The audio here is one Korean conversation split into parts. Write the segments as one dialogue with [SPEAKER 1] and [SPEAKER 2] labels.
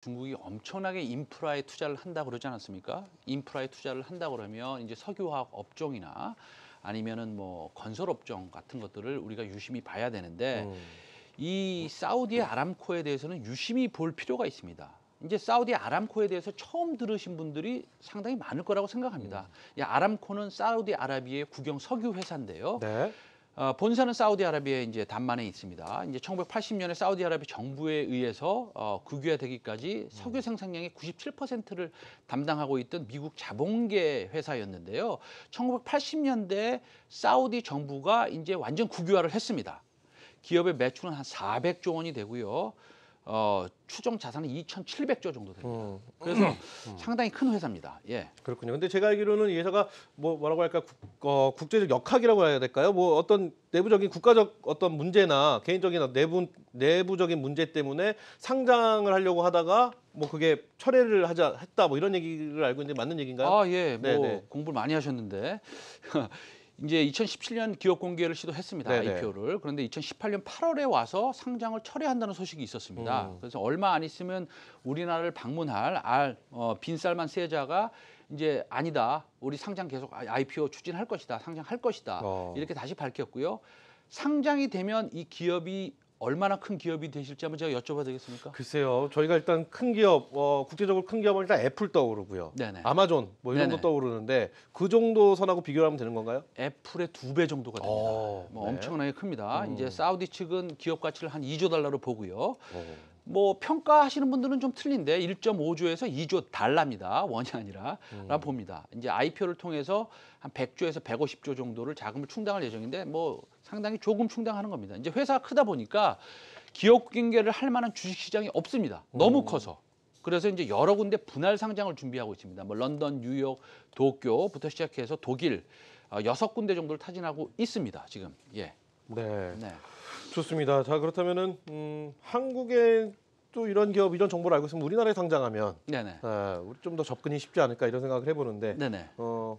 [SPEAKER 1] 중국이 엄청나게 인프라에 투자를 한다 그러지 않았습니까? 인프라에 투자를 한다 그러면 이제 석유화학 업종이나 아니면은 뭐 건설 업종 같은 것들을 우리가 유심히 봐야 되는데 이 사우디 아람코에 대해서는 유심히 볼 필요가 있습니다. 이제 사우디 아람코에 대해서 처음 들으신 분들이 상당히 많을 거라고 생각합니다. 이 아람코는 사우디 아라비아의 국영 석유 회사인데요.
[SPEAKER 2] 네.
[SPEAKER 1] 본사는 사우디아라비아에 이제 담만에 있습니다. 이제 1980년에 사우디아라비아 정부에 의해서 국유화되기까지 석유 생산량의 97%를 담당하고 있던 미국 자본계 회사였는데요. 1980년대 사우디 정부가 이제 완전 국유화를 했습니다. 기업의 매출은 한 400조 원이 되고요. 추정 자산은 2,700조 정도 됩니다. 그래서 상당히 큰 회사입니다. 예.
[SPEAKER 2] 그렇군요. 근데 제가 알기로는 이 회사가 뭐라고 할까 국제적 역학이라고 해야 될까요? 뭐 어떤 내부적인 국가적 어떤 문제나 개인적인 내부적인 문제 때문에 상장을 하려고 하다가 뭐 그게 철회를 했다 뭐 이런 얘기를 알고 있는데 맞는 얘기인가요?
[SPEAKER 1] 아, 예. 뭐
[SPEAKER 2] 네네.
[SPEAKER 1] 공부를 많이 하셨는데 이제 2017년 기업 공개를 시도했습니다.
[SPEAKER 2] 네네.
[SPEAKER 1] IPO를. 그런데 2018년 8월에 와서 상장을 철회한다는 소식이 있었습니다. 그래서 얼마 안 있으면 우리나라를 방문할 빈살만 세자가 이제 아니다. 우리 상장 계속 IPO 추진할 것이다. 상장할 것이다. 이렇게 다시 밝혔고요. 상장이 되면 이 기업이 얼마나 큰 기업이 되실지 한번 제가 여쭤봐도 되겠습니까?
[SPEAKER 2] 글쎄요. 저희가 일단 큰 기업, 국제적으로 큰 기업은 일단 애플 떠오르고요.
[SPEAKER 1] 네네.
[SPEAKER 2] 아마존 뭐 이런
[SPEAKER 1] 네네.
[SPEAKER 2] 거 떠오르는데 그 정도 선하고 비교를 하면 되는 건가요?
[SPEAKER 1] 애플의 2배 정도가 됩니다. 뭐
[SPEAKER 2] 네.
[SPEAKER 1] 엄청나게 큽니다. 이제 사우디 측은 기업 가치를 한 2조 달러로 보고요.
[SPEAKER 2] 오.
[SPEAKER 1] 뭐 평가하시는 분들은 좀 틀린데 1.5조에서 2조 달러입니다. 원이 아니라 라 봅니다. 이제 IPO를 통해서 한 100조에서 150조 정도를 자금을 충당할 예정인데 뭐 상당히 조금 충당하는 겁니다. 이제 회사가 크다 보니까 기업 경계를 할 만한 주식 시장이 없습니다. 너무 커서. 그래서 이제 여러 군데 분할 상장을 준비하고 있습니다. 뭐 런던, 뉴욕, 도쿄부터 시작해서 독일 6군데 정도를 타진하고 있습니다. 지금. 예.
[SPEAKER 2] 네.
[SPEAKER 1] 네.
[SPEAKER 2] 좋습니다. 자, 그렇다면은 한국에 또 이런 기업, 이런 정보를 알고 있으면 우리나라에 상장하면
[SPEAKER 1] 네네.
[SPEAKER 2] 우리 좀 더 접근이 쉽지 않을까 이런 생각을 해보는데
[SPEAKER 1] 네네.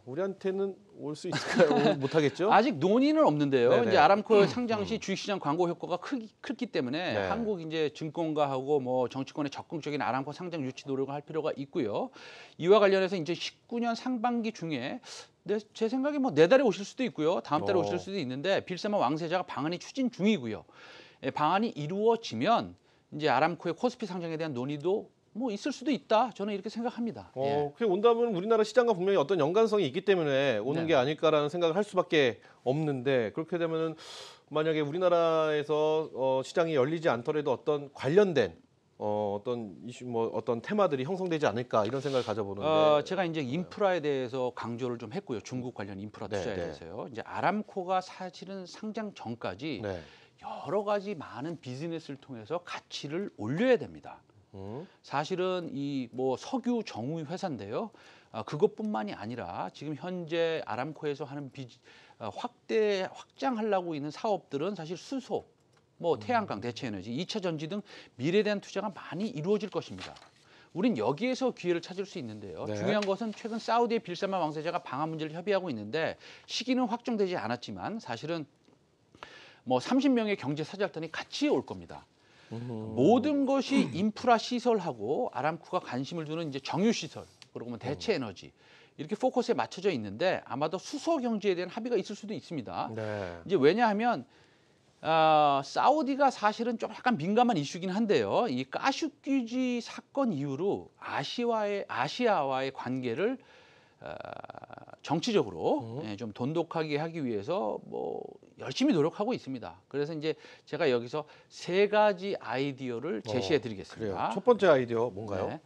[SPEAKER 2] 우리한테는 올 수 있을까요? 못하겠죠?
[SPEAKER 1] 아직 논의는 없는데요.
[SPEAKER 2] 네네.
[SPEAKER 1] 이제 아람코 상장 시 주식시장 광고 효과가 크기 때문에
[SPEAKER 2] 네.
[SPEAKER 1] 한국 이제 증권가하고 뭐 정치권의 적극적인 아람코 상장 유치 노력을 할 필요가 있고요. 이와 관련해서 이제 19년 상반기 중에 제 생각에 뭐 내달에 오실 수도 있고요. 다음 달에 오실 수도 있는데 빌세만 왕세자가 방안이 추진 중이고요. 방안이 이루어지면 이제 아람코의 코스피 상장에 대한 논의도 뭐 있을 수도 있다. 저는 이렇게 생각합니다. 예.
[SPEAKER 2] 그게 온다면 우리나라 시장과 분명히 어떤 연관성이 있기 때문에 오는
[SPEAKER 1] 네.
[SPEAKER 2] 게 아닐까라는 생각을 할 수밖에 없는데 그렇게 되면은 만약에 우리나라에서 시장이 열리지 않더라도 어떤 관련된 어떤 이슈 뭐 어떤 테마들이 형성되지 않을까 이런 생각을 가져보는데
[SPEAKER 1] 제가 이제 인프라에 대해서 강조를 좀 했고요. 중국 관련 인프라 투자에
[SPEAKER 2] 네.
[SPEAKER 1] 대해서요. 이제 아람코가 사실은 상장 전까지
[SPEAKER 2] 네.
[SPEAKER 1] 여러 가지 많은 비즈니스를 통해서 가치를 올려야 됩니다. 사실은 이 뭐 석유 정유 회사인데요. 그것뿐만이 아니라 지금 현재 아람코에서 하는 확장하려고 있는 사업들은 사실 수소, 뭐 태양광, 대체에너지, 2차 전지 등 미래에 대한 투자가 많이 이루어질 것입니다. 우린 여기에서 기회를 찾을 수 있는데요.
[SPEAKER 2] 네.
[SPEAKER 1] 중요한 것은 최근 사우디의 빌살만 왕세자가 방한 문제를 협의하고 있는데 시기는 확정되지 않았지만 사실은 뭐 30명의 경제 사절단이 같이 올 겁니다. 모든 것이 인프라 시설하고 아람코가 관심을 두는 이제 정유 시설 그리고 뭐 대체 에너지 이렇게 포커스에 맞춰져 있는데 아마도 수소 경제에 대한 합의가 있을 수도 있습니다.
[SPEAKER 2] 네.
[SPEAKER 1] 이제 왜냐하면 사우디가 사실은 좀 약간 민감한 이슈긴 한데요. 이 가슈끼지 사건 이후로 아시아와의 관계를 정치적으로 좀 돈독하게 하기 위해서 뭐 열심히 노력하고 있습니다. 그래서 이제 제가 여기서 3가지 아이디어를 제시해 드리겠습니다.
[SPEAKER 2] 그래요. 첫 번째 아이디어 뭔가요?
[SPEAKER 1] 네.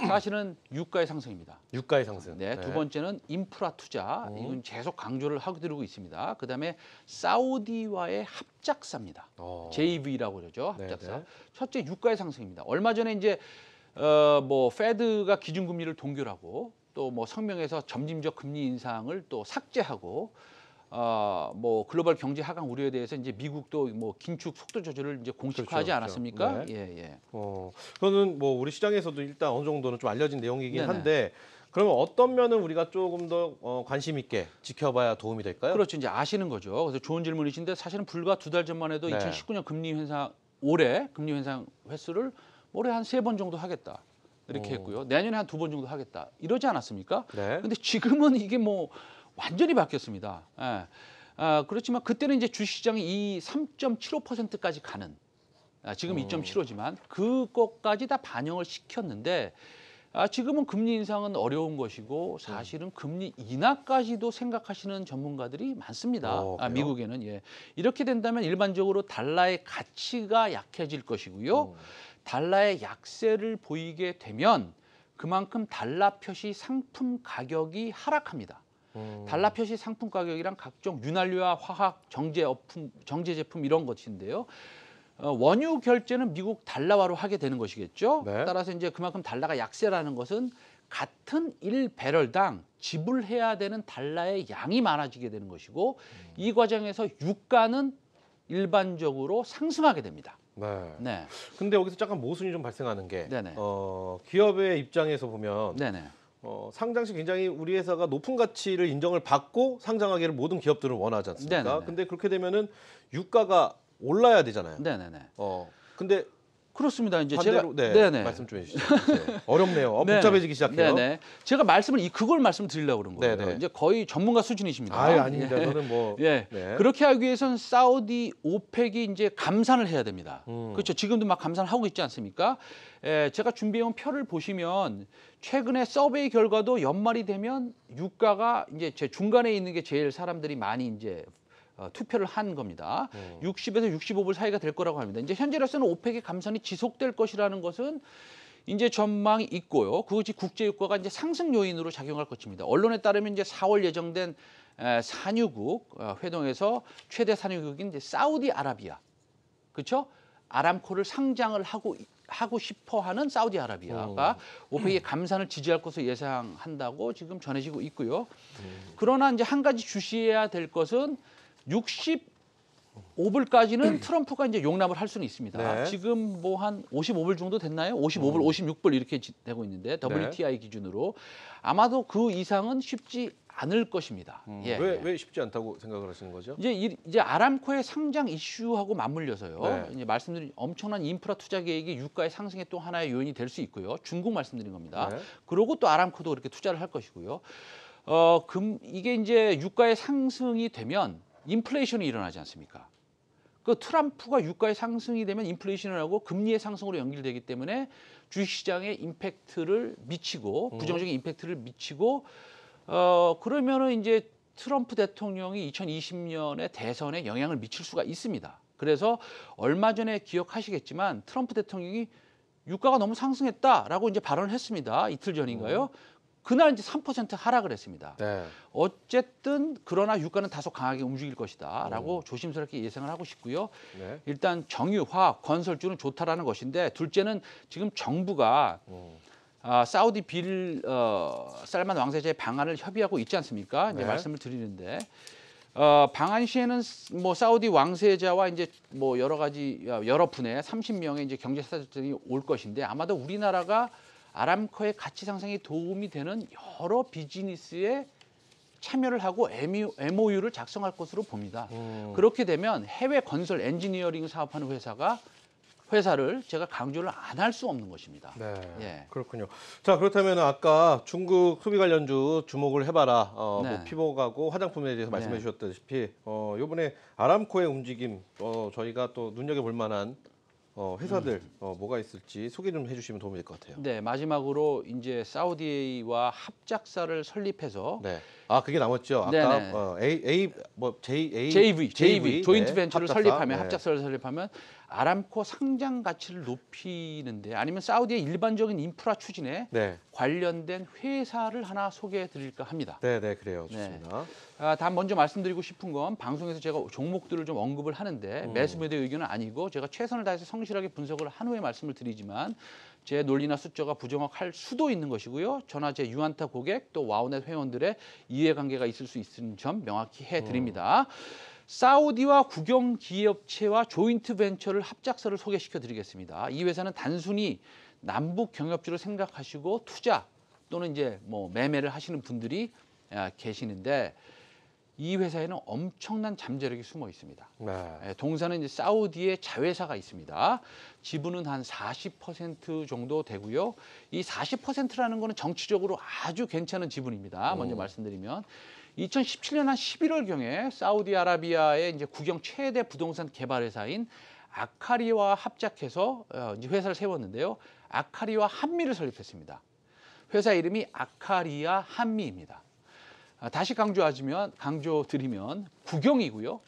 [SPEAKER 1] 사실은 유가의 상승입니다.
[SPEAKER 2] 유가의 상승.
[SPEAKER 1] 네, 두 번째는 인프라 투자. 이건 계속 강조를 하고 들고 있습니다. 그다음에 사우디와의 합작사입니다. JV라고 그러죠. 합작사.
[SPEAKER 2] 네네.
[SPEAKER 1] 첫째 유가의 상승입니다. 얼마 전에 이제 뭐 페드가 기준금리를 동결하고 또 뭐 성명에서 점진적 금리 인상을 또 삭제하고 뭐 글로벌 경제 하강 우려에 대해서 이제 미국도 뭐 긴축 속도 조절을 이제 공식화하지
[SPEAKER 2] 그렇죠.
[SPEAKER 1] 않았습니까?
[SPEAKER 2] 네.
[SPEAKER 1] 예, 예.
[SPEAKER 2] 그거는 뭐 우리 시장에서도 일단 어느 정도는 좀 알려진 내용이긴
[SPEAKER 1] 네네.
[SPEAKER 2] 한데 그러면 어떤 면은 우리가 조금 더 관심 있게 지켜봐야 도움이 될까요?
[SPEAKER 1] 그렇죠. 이제 아시는 거죠. 그래서 좋은 질문이신데 사실은 불과 2달 전만 해도
[SPEAKER 2] 네.
[SPEAKER 1] 2019년 금리 인상 올해 금리 인상 횟수를 올해 한 3번 정도 하겠다. 이렇게 했고요. 내년에 한 2번 정도 하겠다. 이러지 않았습니까?
[SPEAKER 2] 네.
[SPEAKER 1] 근데 지금은 이게 뭐 완전히 바뀌었습니다. 예. 그렇지만 그때는 이제 주식시장이 이 3.75%까지 가는 지금 2.75지만 그것까지 다 반영을 시켰는데 지금은 금리 인상은 어려운 것이고 사실은 금리 인하까지도 생각하시는 전문가들이 많습니다.
[SPEAKER 2] 그래요?
[SPEAKER 1] 미국에는 예. 이렇게 된다면 일반적으로 달러의 가치가 약해질 것이고요. 달러의 약세를 보이게 되면 그만큼 달러 표시 상품 가격이 하락합니다. 달러 표시 상품 가격이란 각종 윤활유와 화학, 정제 제품 이런 것인데요. 원유 결제는 미국 달러화로 하게 되는 것이겠죠.
[SPEAKER 2] 네.
[SPEAKER 1] 따라서 이제 그만큼 달러가 약세라는 것은 같은 1배럴당 지불해야 되는 달러의 양이 많아지게 되는 것이고 이 과정에서 유가는 일반적으로 상승하게 됩니다.
[SPEAKER 2] 네.
[SPEAKER 1] 네.
[SPEAKER 2] 근데 여기서 잠깐 모순이 좀 발생하는 게
[SPEAKER 1] 네네.
[SPEAKER 2] 기업의 입장에서 보면
[SPEAKER 1] 네네.
[SPEAKER 2] 상장 시 굉장히 우리 회사가 높은 가치를 인정을 받고 상장하기를 모든 기업들은 원하지 않습니까?
[SPEAKER 1] 네네네.
[SPEAKER 2] 근데 그렇게 되면은 유가가 올라야 되잖아요.
[SPEAKER 1] 네네네.
[SPEAKER 2] 근데
[SPEAKER 1] 그렇습니다. 이제
[SPEAKER 2] 반대로
[SPEAKER 1] 제가
[SPEAKER 2] 네네. 말씀 좀 해주시죠. 네. 어렵네요.
[SPEAKER 1] 네네.
[SPEAKER 2] 복잡해지기 시작해요.
[SPEAKER 1] 네네. 제가 그걸 말씀드리려고 그런 거예요.
[SPEAKER 2] 네네.
[SPEAKER 1] 이제 거의 전문가 수준이십니다.
[SPEAKER 2] 아닙니다. 저는 뭐
[SPEAKER 1] 예.
[SPEAKER 2] 네.
[SPEAKER 1] 그렇게 하기 위해서는 사우디 오펙이 이제 감산을 해야 됩니다. 그렇죠. 지금도 막 감산을 하고 있지 않습니까? 제가 준비해온 표를 보시면 최근에 서베이 결과도 연말이 되면 유가가 이제 제 중간에 있는 게 제일 사람들이 많이 이제 투표를 한 겁니다. 60에서 65불 사이가 될 거라고 합니다. 이제 현재로서는 오펙의 감산이 지속될 것이라는 것은 이제 전망이 있고요. 그것이 국제 유가가 이제 상승 요인으로 작용할 것입니다. 언론에 따르면 이제 4월 예정된 산유국 회동에서 최대 산유국인 이제 사우디아라비아, 그렇죠? 아람코를 상장을 하고 싶어하는 사우디아라비아가 오펙의 감산을 지지할 것으로 예상한다고 지금 전해지고 있고요. 그러나 이제 한 가지 주시해야 될 것은 65불까지는 트럼프가 이제 용납을 할 수는 있습니다.
[SPEAKER 2] 네.
[SPEAKER 1] 지금 뭐 한 55불 정도 됐나요? 55불, 56불 이렇게 되고 있는데 WTI 기준으로 아마도 그 이상은 쉽지 않을 것입니다. 예.
[SPEAKER 2] 왜 쉽지 않다고 생각을 하시는 거죠?
[SPEAKER 1] 이제 아람코의 상장 이슈하고 맞물려서요.
[SPEAKER 2] 네.
[SPEAKER 1] 이제 말씀드린 엄청난 인프라 투자 계획이 유가의 상승의 또 하나의 요인이 될 수 있고요. 중국 말씀드린 겁니다.
[SPEAKER 2] 네.
[SPEAKER 1] 그러고 또 아람코도 그렇게 투자를 할 것이고요. 이게 이제 유가의 상승이 되면 인플레이션이 일어나지 않습니까? 그 트럼프가 유가의 상승이 되면 인플레이션을 하고 금리의 상승으로 연결되기 때문에 주식시장에 임팩트를 미치고 부정적인 임팩트를 미치고 그러면은 이제 트럼프 대통령이 2020년에 대선에 영향을 미칠 수가 있습니다. 그래서 얼마 전에 기억하시겠지만 트럼프 대통령이 유가가 너무 상승했다라고 이제 발언을 했습니다. 이틀 전인가요? 그날 이제 3% 하락을 했습니다.
[SPEAKER 2] 네.
[SPEAKER 1] 어쨌든 그러나 유가는 다소 강하게 움직일 것이다라고 조심스럽게 예상을 하고 싶고요.
[SPEAKER 2] 네.
[SPEAKER 1] 일단 정유, 화학, 건설주는 좋다라는 것인데 둘째는 지금 정부가 사우디 빌 살만 왕세자의 방안을 협의하고 있지 않습니까? 이제
[SPEAKER 2] 네.
[SPEAKER 1] 말씀을 드리는데 방안 시에는 뭐 사우디 왕세자와 이제 뭐 여러 분의 30명의 이제 경제사들이 올 것인데 아마도 우리나라가 아람코의 가치 상승에 도움이 되는 여러 비즈니스에 참여를 하고 MOU를 작성할 것으로 봅니다. 그렇게 되면 해외 건설 엔지니어링 사업하는 회사를 제가 강조를 안 할 수 없는 것입니다.
[SPEAKER 2] 네,
[SPEAKER 1] 예.
[SPEAKER 2] 그렇군요. 자, 그렇다면 아까 중국 소비 관련주 주목을 해봐라.
[SPEAKER 1] 네.
[SPEAKER 2] 뭐 피복하고 화장품에 대해서 말씀해
[SPEAKER 1] 네.
[SPEAKER 2] 주셨다시피 이번에 아람코의 움직임 저희가 또 눈여겨볼 만한 회사들 뭐가 있을지 소개 좀 해주시면 도움이 될 것 같아요.
[SPEAKER 1] 네, 마지막으로 이제 사우디와 합작사를 설립해서
[SPEAKER 2] 네. 아, 그게 남았죠. 아까
[SPEAKER 1] 네네.
[SPEAKER 2] JV
[SPEAKER 1] 조인트
[SPEAKER 2] 네,
[SPEAKER 1] 벤처를
[SPEAKER 2] 합작사.
[SPEAKER 1] 설립하면
[SPEAKER 2] 네.
[SPEAKER 1] 합작사를 설립하면 아람코 상장 가치를 높이는데 아니면 사우디의 일반적인 인프라 추진에
[SPEAKER 2] 네.
[SPEAKER 1] 관련된 회사를 하나 소개해 드릴까 합니다.
[SPEAKER 2] 네, 그래요. 좋습니다.
[SPEAKER 1] 다음 먼저 말씀드리고 싶은 건 방송에서 제가 종목들을 좀 언급을 하는데 매수 매도 의견은 아니고 제가 최선을 다해서 성실하게 분석을 한 후에 말씀을 드리지만 제 논리나 숫자가 부정확할 수도 있는 것이고요. 저나 제 유한타 고객 또 와우넷 회원들의 이해관계가 있을 수 있는 점 명확히 해드립니다. 사우디와 국영 기업체와 조인트 벤처를 합작사를 소개시켜 드리겠습니다. 이 회사는 단순히 남북 경협주를 생각하시고 투자 또는 이제 뭐 매매를 하시는 분들이 계시는데 이 회사에는 엄청난 잠재력이 숨어 있습니다.
[SPEAKER 2] 네.
[SPEAKER 1] 동사는 이제 사우디에 자회사가 있습니다. 지분은 한 40% 정도 되고요. 이 40%라는 거는 정치적으로 아주 괜찮은 지분입니다. 먼저 말씀드리면 2017년 한 11월경에 사우디아라비아의 이제 국영 최대 부동산 개발 회사인 아카리와 합작해서 이제 회사를 세웠는데요. 아카리와 한미를 설립했습니다. 회사 이름이 아카리아 한미입니다. 다시 강조드리면 국영이고요.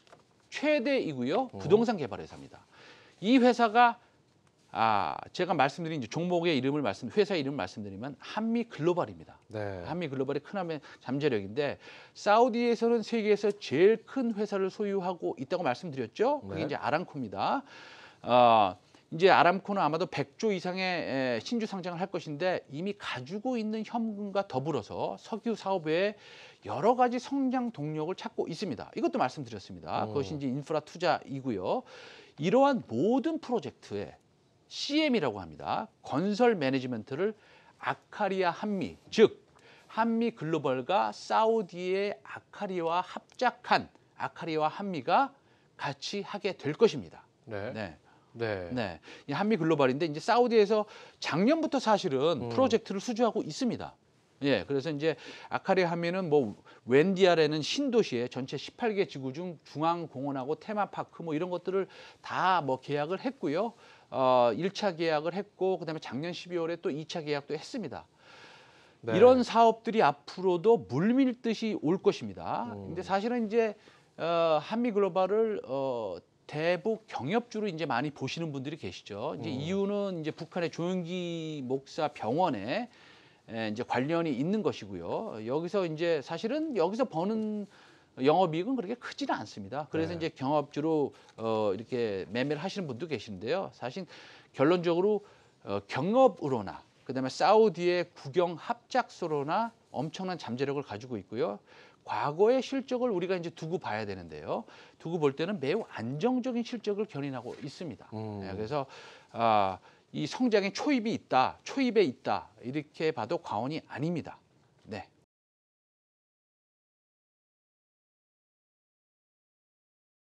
[SPEAKER 1] 최대이고요. 부동산 개발 회사입니다. 이 회사가 제가 말씀드린 이제 종목의 회사 이름을 말씀드리면 한미글로벌입니다.
[SPEAKER 2] 네.
[SPEAKER 1] 한미글로벌의 큰 잠재력인데 사우디에서는 세계에서 제일 큰 회사를 소유하고 있다고 말씀드렸죠. 그게
[SPEAKER 2] 네.
[SPEAKER 1] 이제 아람코입니다. 이제 아람코는 아마도 100조 이상의 신주 상장을 할 것인데 이미 가지고 있는 현금과 더불어서 석유 사업에 여러 가지 성장 동력을 찾고 있습니다. 이것도 말씀드렸습니다. 그것이 이제 인프라 투자이고요. 이러한 모든 프로젝트에 CM이라고 합니다. 건설 매니지먼트를 아카리아 한미, 즉 한미 글로벌과 사우디의 아카리와 합작한 아카리와 한미가 같이 하게 될 것입니다.
[SPEAKER 2] 네.
[SPEAKER 1] 네.
[SPEAKER 2] 네.
[SPEAKER 1] 네, 이 한미 글로벌인데 이제 사우디에서 작년부터 사실은 프로젝트를 수주하고 있습니다. 예, 그래서 이제 아카리 한미는 뭐 웬디아라는 신도시에 전체 18개 지구 중 중앙공원하고 테마파크 뭐 이런 것들을 다 뭐 계약을 했고요. 1차 계약을 했고 그다음에 작년 12월에 또 2차 계약도 했습니다.
[SPEAKER 2] 네.
[SPEAKER 1] 이런 사업들이 앞으로도 물밀듯이 올 것입니다. 근데 사실은 이제 한미 글로벌을 대북 경협주로 이제 많이 보시는 분들이 계시죠. 이제 이유는 이제 북한의 조영기 목사 병원에 이제 관련이 있는 것이고요. 여기서 이제 사실은 여기서 버는 영업이익은 그렇게 크지는 않습니다. 그래서
[SPEAKER 2] 네.
[SPEAKER 1] 이제 경업주로 이렇게 매매를 하시는 분도 계신데요. 사실 결론적으로 경업으로나 그다음에 사우디의 국영 합작소로나 엄청난 잠재력을 가지고 있고요. 과거의 실적을 우리가 이제 두고 봐야 되는데요. 두고 볼 때는 매우 안정적인 실적을 견인하고 있습니다. 그래서 이 성장의 초입에 있다 이렇게 봐도 과언이 아닙니다. 네.